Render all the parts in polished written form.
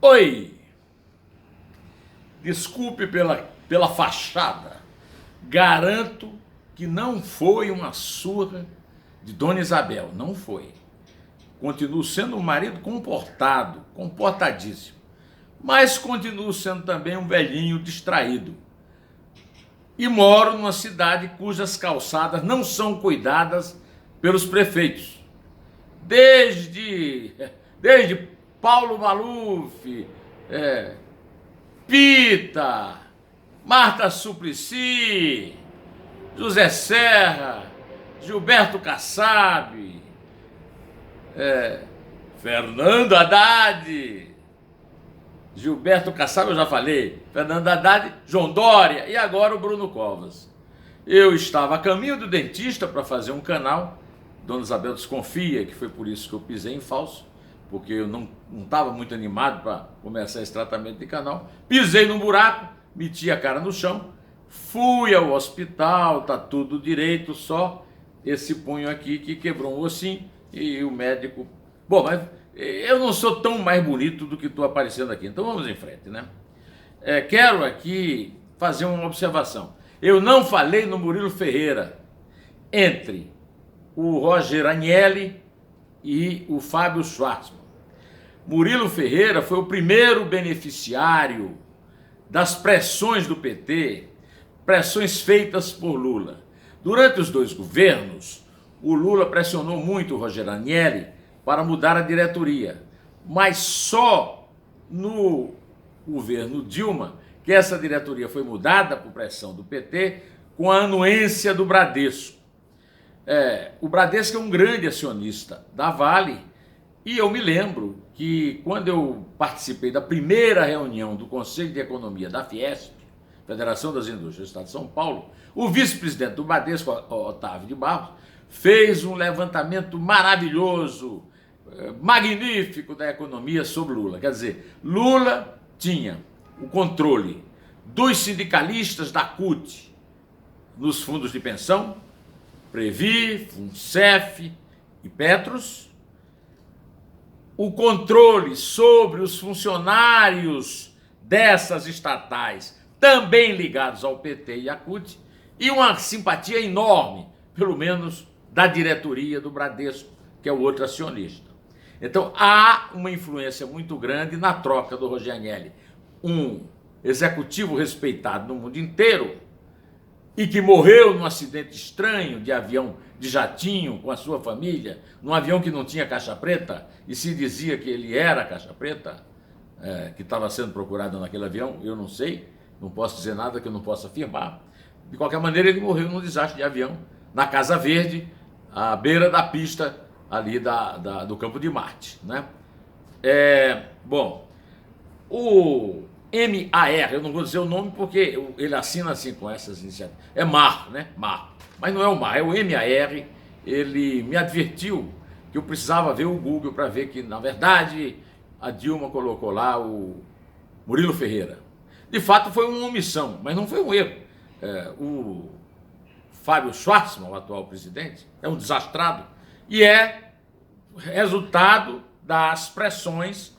Oi, desculpe pela fachada. Garanto que não foi uma surra de Dona Isabel, não foi. Continuo sendo um marido comportado, comportadíssimo, mas continuo sendo também um velhinho distraído. E moro numa cidade cujas calçadas não são cuidadas pelos prefeitos. Desde Paulo Maluf, Pita, Marta Suplicy, José Serra, Gilberto Kassab, Fernando Haddad, Gilberto Kassab eu já falei, Fernando Haddad, João Dória e agora o Bruno Covas. Eu estava a caminho do dentista para fazer um canal. Dona Isabel desconfia que foi por isso que eu pisei em falso, porque eu não estava muito animado para começar esse tratamento de canal. Pisei num buraco, meti a cara no chão, fui ao hospital, tá tudo direito, só esse punho aqui que quebrou um ossinho e o médico... Bom, mas eu não sou tão mais bonito do que estou aparecendo aqui, então vamos em frente, né? Quero aqui fazer uma observação. Eu não falei no Murilo Ferreira entre o Roger Agnelli e o Fábio Schwartzman. Murilo Ferreira foi o primeiro beneficiário das pressões do PT, pressões feitas por Lula. Durante os dois governos, o Lula pressionou muito o Roger Agnelli para mudar a diretoria, mas só no governo Dilma que essa diretoria foi mudada por pressão do PT com a anuência do Bradesco. O Bradesco é um grande acionista da Vale e eu me lembro que quando eu participei da primeira reunião do Conselho de Economia da Fiesp, Federação das Indústrias do Estado de São Paulo, o vice-presidente do Bradesco, Otávio de Barros, fez um levantamento maravilhoso, magnífico da economia sobre Lula. Quer dizer, Lula tinha o controle dos sindicalistas da CUT nos fundos de pensão, Previ, Funcef e Petros, o controle sobre os funcionários dessas estatais, também ligados ao PT e à CUT, e uma simpatia enorme, pelo menos, da diretoria do Bradesco, que é o outro acionista. Então, há uma influência muito grande na troca do Roger Agnelli, um executivo respeitado no mundo inteiro, e que morreu num acidente estranho de avião, de jatinho, com a sua família, num avião que não tinha caixa preta, e se dizia que ele era a caixa preta, que estava sendo procurado naquele avião, eu não sei, não posso dizer nada que eu não possa afirmar. De qualquer maneira, ele morreu num desastre de avião, na Casa Verde, à beira da pista ali do Campo de Marte, né? Bom, o MAR, eu não vou dizer o nome porque ele assina assim com essas iniciativas. É MAR, né? MAR. Mas não é o MAR, é o MAR. Ele me advertiu que eu precisava ver o Google para ver que, na verdade, a Dilma colocou lá o Murilo Ferreira. De fato, foi uma omissão, mas não foi um erro. O Fábio Schwartzman, o atual presidente, é um desastrado e é resultado das pressões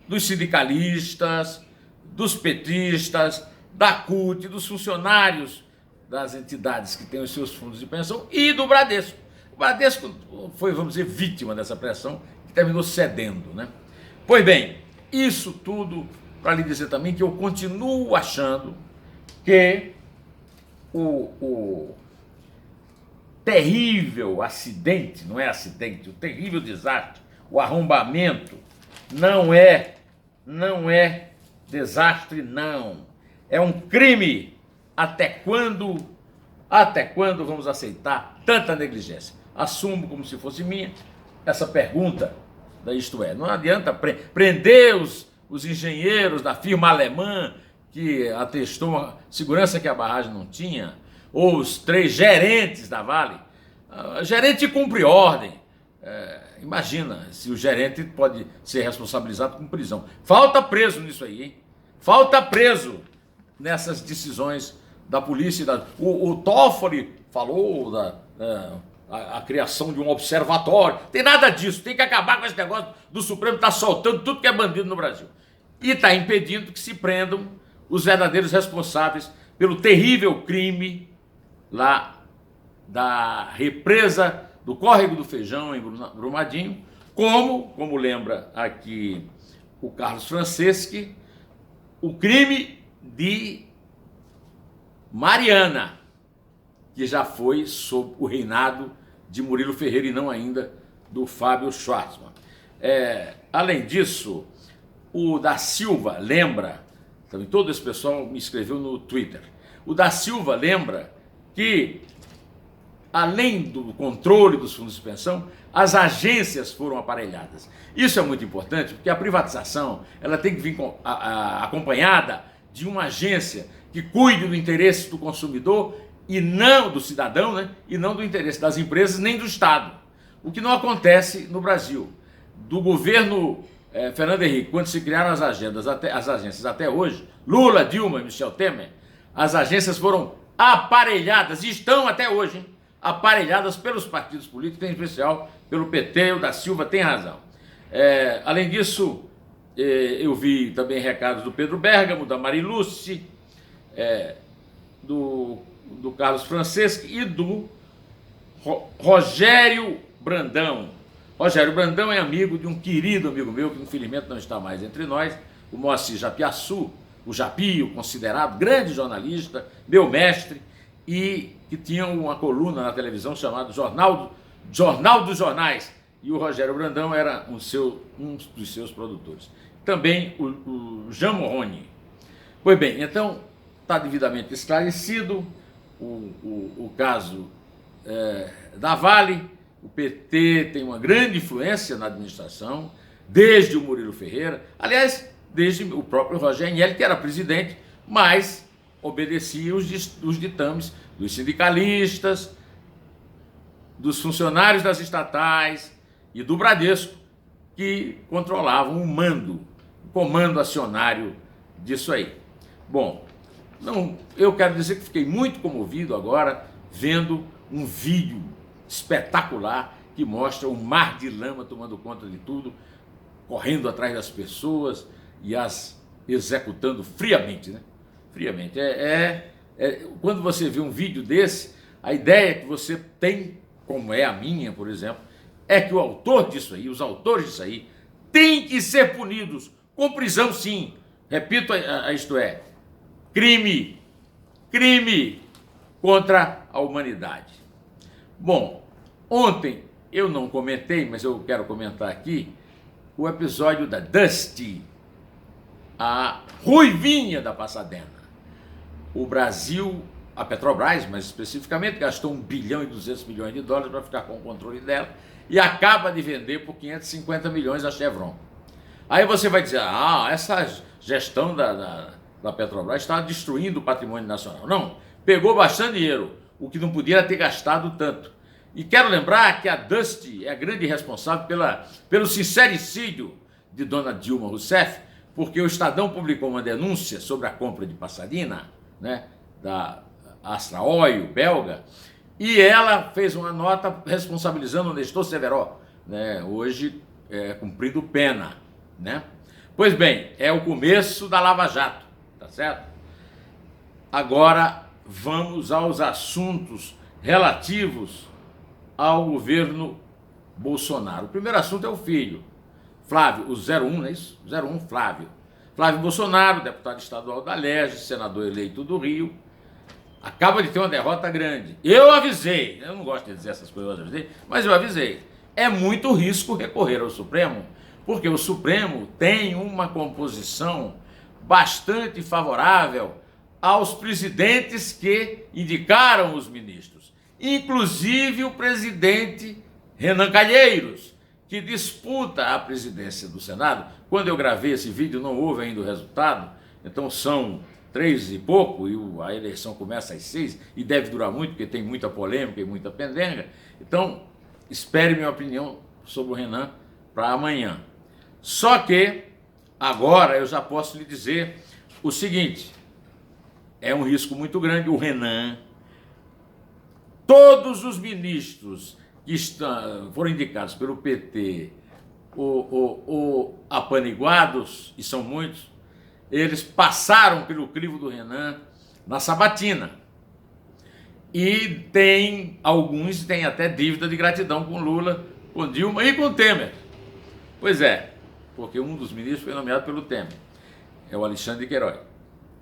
dos sindicalistas, dos petistas, da CUT, dos funcionários das entidades que têm os seus fundos de pensão e do Bradesco. O Bradesco foi, vamos dizer, vítima dessa pressão que terminou cedendo, né? Pois bem, isso tudo para lhe dizer também que eu continuo achando que o terrível acidente, não é acidente, o terrível desastre, o arrombamento, não é desastre, não. É um crime. Até quando vamos aceitar tanta negligência? Assumo como se fosse minha essa pergunta, isto é, não adianta prender os engenheiros da firma alemã que atestou uma segurança que a barragem não tinha, ou os 3 gerentes da Vale. Gerente cumpre ordem. Imagina se o gerente pode ser responsabilizado com prisão. Falta preso nisso aí, hein? Falta preso nessas decisões da polícia. O Toffoli falou a criação de um observatório. Tem nada disso. Tem que acabar com esse negócio do Supremo estar soltando tudo que é bandido no Brasil. e está impedindo que se prendam os verdadeiros responsáveis pelo terrível crime lá da represa do Córrego do Feijão, em Brumadinho, como lembra aqui o Carlos Franceschi, o crime de Mariana, que já foi sob o reinado de Murilo Ferreira e não ainda do Fábio Schwartzman. Além disso, o da Silva lembra, também todo esse pessoal me escreveu no Twitter, o da Silva lembra que, além do controle dos fundos de pensão, as agências foram aparelhadas. Isso é muito importante, porque a privatização ela tem que vir acompanhada de uma agência que cuide do interesse do consumidor e não do cidadão, né? E não do interesse das empresas nem do Estado. O que não acontece no Brasil. Do governo Fernando Henrique, quando se criaram as agências até hoje, Lula, Dilma e Michel Temer, as agências foram aparelhadas, e estão até hoje, hein? Aparelhadas pelos partidos políticos, em especial pelo PT. O da Silva tem razão. Além disso, eu vi também recados do Pedro Bergamo, da Mariluce, do Carlos Franceschi e do Rogério Brandão. Rogério Brandão é amigo de um querido amigo meu, que infelizmente não está mais entre nós, o Moacir Japiaçu, o Japio, considerado grande jornalista, meu mestre, e que tinha uma coluna na televisão chamada Jornal dos Jornais, e o Rogério Brandão era um dos seus produtores. Também o Jean Morrone. Pois bem, então está devidamente esclarecido o caso da Vale. O PT tem uma grande influência na administração, desde o Murilo Ferreira, aliás, desde o próprio Rogério Agnelli, que era presidente, mas obedecia os ditames dos sindicalistas, dos funcionários das estatais e do Bradesco, que controlavam o comando acionário disso aí. Bom, eu quero dizer que fiquei muito comovido agora vendo um vídeo espetacular que mostra o mar de lama tomando conta de tudo, correndo atrás das pessoas e as executando friamente, né? Friamente. Quando você vê um vídeo desse, a ideia que você tem, como é a minha, por exemplo, é que o autor disso aí, os autores disso aí, têm que ser punidos com prisão, sim. Repito, isto é, crime contra a humanidade. Bom, ontem eu não comentei, mas eu quero comentar aqui o episódio da Dusty, a ruivinha da Passadena. O Brasil, a Petrobras, mais especificamente, gastou $1 bilhão e 200 milhões para ficar com o controle dela e acaba de vender por 550 milhões a Chevron. Aí você vai dizer, essa gestão da Petrobras está destruindo o patrimônio nacional. Não, pegou bastante dinheiro, o que não podia ter gastado tanto. E quero lembrar que a Dusty é a grande responsável pelo sincericídio de dona Dilma Rousseff, porque o Estadão publicou uma denúncia sobre a compra de Passadina, né, da Astra Oil belga, e ela fez uma nota responsabilizando o Nestor Severo, né, hoje cumprindo pena, né? Pois bem, é o começo da Lava Jato, tá certo? Agora vamos aos assuntos relativos ao governo Bolsonaro. O primeiro assunto é o filho, Flávio, o 01, não é isso? 01, Flávio Bolsonaro, deputado estadual da Alerj, senador eleito do Rio, acaba de ter uma derrota grande. Eu avisei, eu não gosto de dizer essas coisas, mas eu avisei. É muito risco recorrer ao Supremo, porque o Supremo tem uma composição bastante favorável aos presidentes que indicaram os ministros, inclusive o presidente Renan Calheiros, que disputa a presidência do Senado. Quando eu gravei esse vídeo não houve ainda o resultado, então são 3 e pouco, e a eleição começa às 6, e deve durar muito, porque tem muita polêmica e muita pendenga. Então, espere minha opinião sobre o Renan para amanhã. Só que, agora eu já posso lhe dizer o seguinte, é um risco muito grande, o Renan, todos os ministros que foram indicados pelo PT, ou apaniguados, e são muitos, eles passaram pelo crivo do Renan na sabatina. E tem alguns têm até dívida de gratidão com Lula, com Dilma e com Temer. Pois é, porque um dos ministros foi nomeado pelo Temer. É o Alexandre de Queiroz.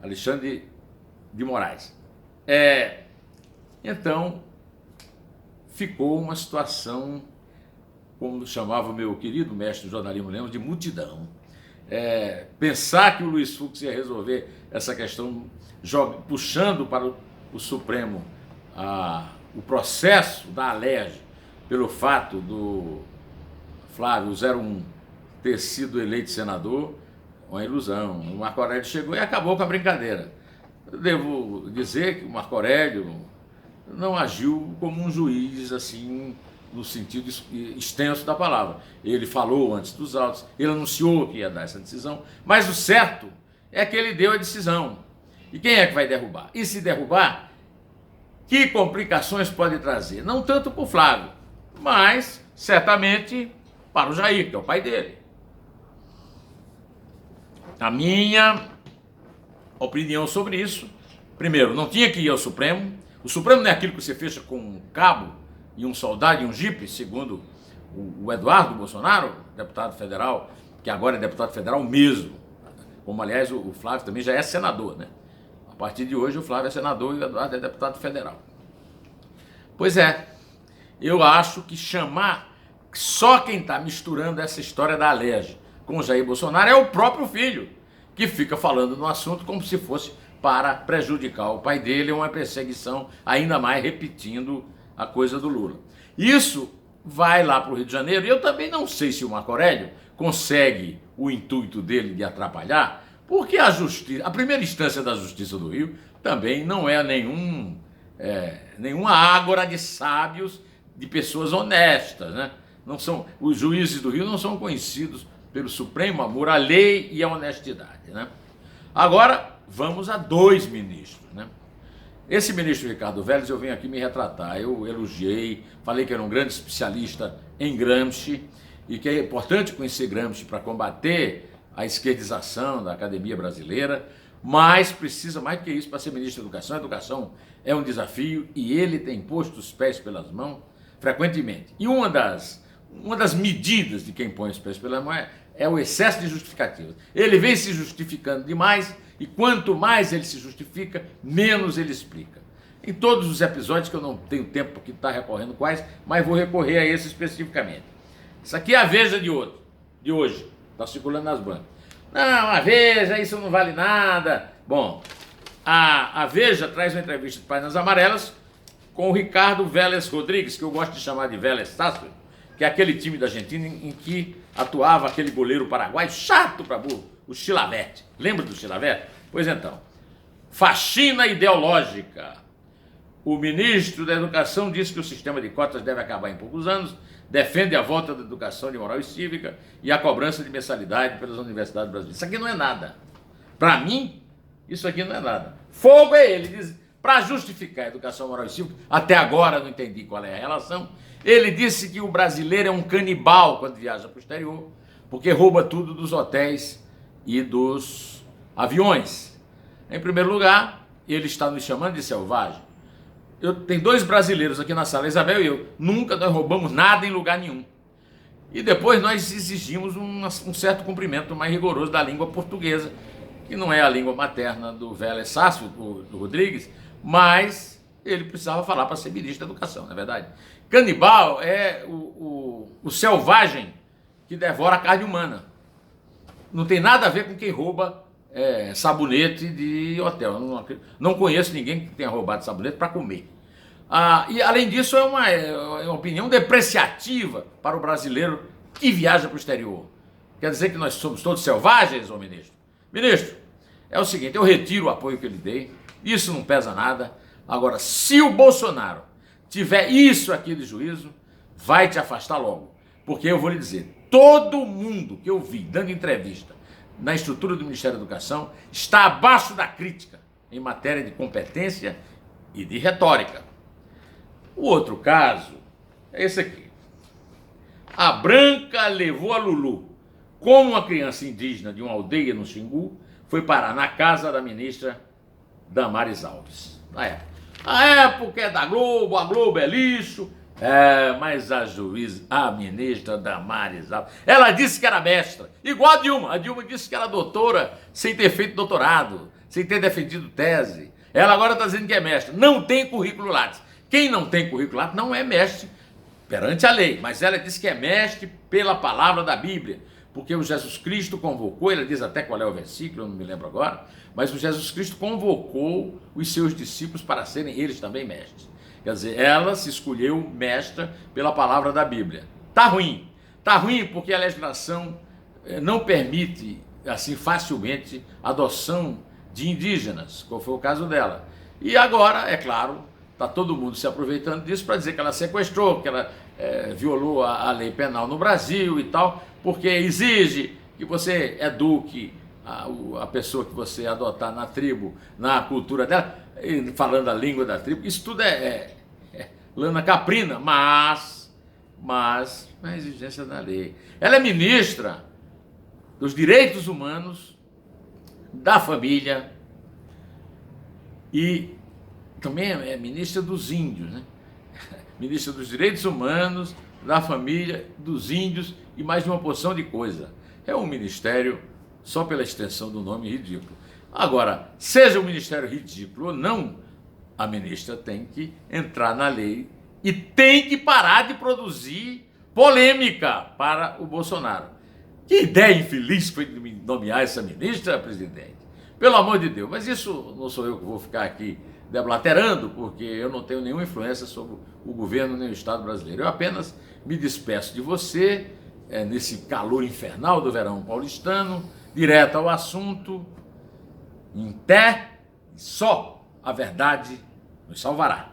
Alexandre de Moraes. Então, ficou uma situação, como chamava o meu querido mestre do jornalismo Lemos, de multidão. Pensar que o Luiz Fux ia resolver essa questão puxando para o Supremo o processo da Alerj pelo fato do Flávio 01 ter sido eleito senador, uma ilusão. O Marco Aurélio chegou e acabou com a brincadeira. Eu devo dizer que o Marco Aurélio não agiu como um juiz, assim, no sentido extenso da palavra. Ele falou antes dos autos, ele anunciou que ia dar essa decisão, mas o certo é que ele deu a decisão. E quem é que vai derrubar? E se derrubar, que complicações pode trazer? Não tanto para o Flávio, mas certamente para o Jair, que é o pai dele. A minha opinião sobre isso, primeiro, não tinha que ir ao Supremo. O Supremo não é aquilo que você fecha com um cabo e um soldado e um jipe, segundo o Eduardo Bolsonaro, deputado federal, que agora é deputado federal mesmo. Como, aliás, o Flávio também já é senador, né? A partir de hoje, o Flávio é senador e o Eduardo é deputado federal. Pois é, eu acho que chamar só quem está misturando essa história da Alerj com o Jair Bolsonaro é o próprio filho, que fica falando no assunto como se fosse para prejudicar o pai dele, uma perseguição, ainda mais repetindo a coisa do Lula. Isso vai lá para o Rio de Janeiro, e eu também não sei se o Marco Aurélio consegue o intuito dele de atrapalhar, porque a primeira instância da Justiça do Rio também não é nenhuma ágora de sábios, de pessoas honestas, né? Não são, os juízes do Rio não são conhecidos pelo supremo amor à lei e à honestidade, né? Agora, vamos a dois ministros, né? Esse ministro Ricardo Vélez, eu venho aqui me retratar. Eu elogiei, falei que era um grande especialista em Gramsci e que é importante conhecer Gramsci para combater a esquerdização da academia brasileira, mas precisa mais do que isso para ser ministro da Educação. A educação é um desafio e ele tem posto os pés pelas mãos frequentemente. E uma das medidas de quem põe os pés pelas mãos é o excesso de justificativas. Ele vem se justificando demais e quanto mais ele se justifica, menos ele explica. Em todos os episódios, que eu não tenho tempo porque está recorrendo quais, mas vou recorrer a esse especificamente. Isso aqui é a Veja de hoje, está circulando nas bancas. Não, a Veja, isso não vale nada. Bom, a Veja traz uma entrevista de Páginas Amarelas com o Ricardo Vélez Rodrigues, que eu gosto de chamar de Vélez Sarsfield, que é aquele time da Argentina em que atuava aquele goleiro paraguaio chato para burro, o Chilavert. Lembra do Chilavert? Pois então, faxina ideológica. O ministro da Educação disse que o sistema de cotas deve acabar em poucos anos, defende a volta da educação de moral e cívica e a cobrança de mensalidade pelas universidades brasileiras. Isso aqui não é nada. Para mim, isso aqui não é nada. Fogo é ele, diz, para justificar a educação moral e cívica, até agora não entendi qual é a relação. Ele disse que o brasileiro é um canibal quando viaja para o exterior, porque rouba tudo dos hotéis e dos aviões. Em primeiro lugar, ele está nos chamando de selvagem. Tem dois brasileiros aqui na sala, Isabel e eu. Nunca nós roubamos nada em lugar nenhum. E depois nós exigimos um certo cumprimento mais rigoroso da língua portuguesa, que não é a língua materna do Vélez Sarsfield, do Rodrigues, mas ele precisava falar para ser ministro da Educação, não é verdade? Canibal é o selvagem que devora a carne humana. Não tem nada a ver com quem rouba sabonete de hotel. Não conheço ninguém que tenha roubado sabonete para comer. E além disso, é uma opinião depreciativa para o brasileiro que viaja para o exterior. Quer dizer que nós somos todos selvagens, ô ministro? Ministro, é o seguinte, eu retiro o apoio que eu lhe dei, isso não pesa nada. Agora, se o Bolsonaro tiver isso aqui de juízo, vai te afastar logo. Porque eu vou lhe dizer, todo mundo que eu vi dando entrevista na estrutura do Ministério da Educação está abaixo da crítica em matéria de competência e de retórica. O outro caso é esse aqui. A Branca levou a Lulu. como uma criança indígena de uma aldeia no Xingu foi parar na casa da ministra Damares Alves. Na época. A época é da Globo, a Globo é lixo. Mas a ministra Damares Alves, ela disse que era mestra, igual a Dilma. A Dilma disse que era doutora sem ter feito doutorado, sem ter defendido tese. Ela agora está dizendo que é mestra. Não tem currículo Lattes. Quem não tem currículo Lattes não é mestre perante a lei, mas ela disse que é mestre pela palavra da Bíblia, porque o Jesus Cristo convocou, ela diz até qual é o versículo, eu não me lembro agora, mas o Jesus Cristo convocou os seus discípulos para serem eles também mestres. Quer dizer, ela se escolheu mestra pela palavra da Bíblia. Tá ruim porque a legislação não permite, assim, facilmente, a adoção de indígenas, como foi o caso dela. E agora, é claro, está todo mundo se aproveitando disso para dizer que ela sequestrou, que ela violou a lei penal no Brasil e tal, porque exige que você eduque a pessoa que você adotar na tribo, na cultura dela, falando a língua da tribo. Isso tudo é lana caprina, mas na exigência da lei. Ela é ministra dos direitos humanos, da família e também é ministra dos índios, né? Ministra dos direitos humanos, da família, dos índios e mais de uma porção de coisa. É um ministério, só pela extensão do nome, ridículo. Agora, seja um ministério ridículo ou não, a ministra tem que entrar na lei e tem que parar de produzir polêmica para o Bolsonaro. Que ideia infeliz foi de nomear essa ministra, presidente. Pelo amor de Deus, mas isso não sou eu que vou ficar aqui deblaterando, porque eu não tenho nenhuma influência sobre o governo nem o Estado brasileiro. Eu apenas me despeço de você, nesse calor infernal do verão paulistano, direto ao assunto, em pé, só a verdade nos salvará.